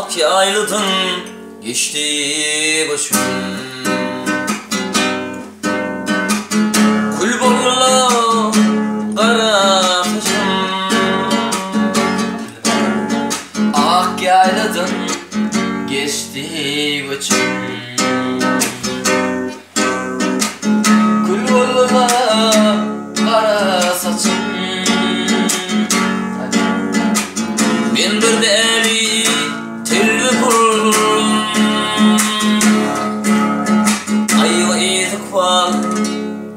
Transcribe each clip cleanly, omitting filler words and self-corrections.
Akyaylı'dan geçti başım. Kul borla kara taşım. Akyaylı'dan geçti başım. Kul borla kara saçım. Ben bir deli telli buldum. Ayva izik var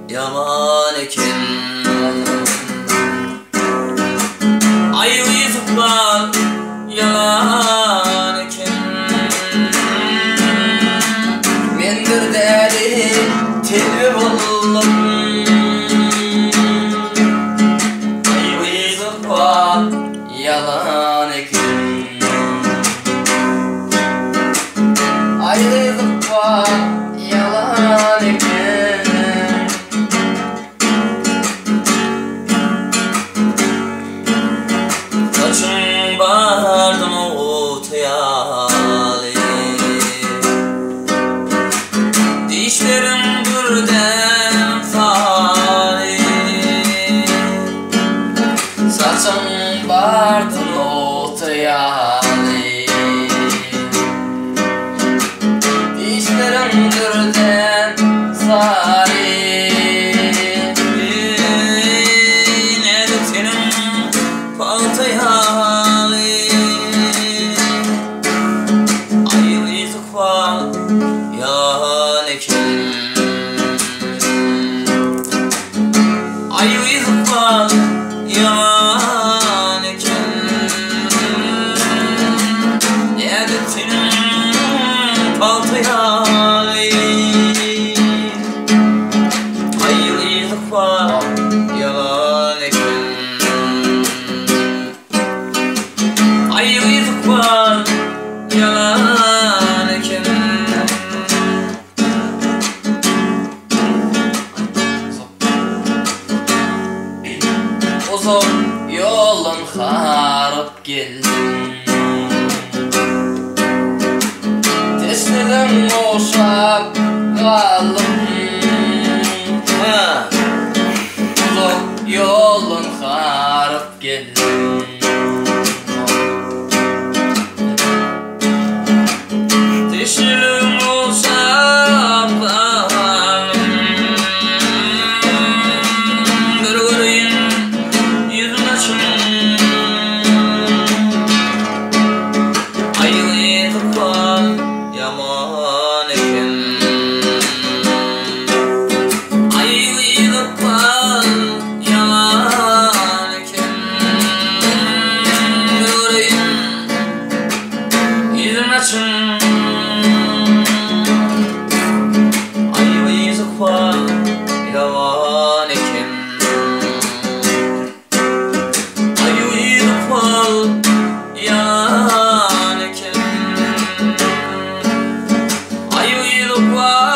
yaman eken. Ayva izik var yaman eken. Ben bir deli telli buldum. Ayva izik var yalan eken. Ayrılık var yalan eken. Saçın bardan otayalı. Dişlerim gürden fani. Saçın bardan otayalı. Dişlerim gürden fani. Nerede senin paltayalı. Ayrılık var yalan eken. Ayrılık var yalan eken. Nerede senin paltayalı. Ayrılık var yalan eken. Ayrılık var yalan eken. Uzun yolun harap geldim. Teslim boşap kaldım. Uzun yolun harap geldim. Teslim boşap kaldım. Bir göreyim yüzün açın. Ayrılık var yaman eken. Ayrılık var yaman eken. Göreyim yüzün açın. Ayrılık var yaman eken. Ayrılık var yaman eken. Ayrılık var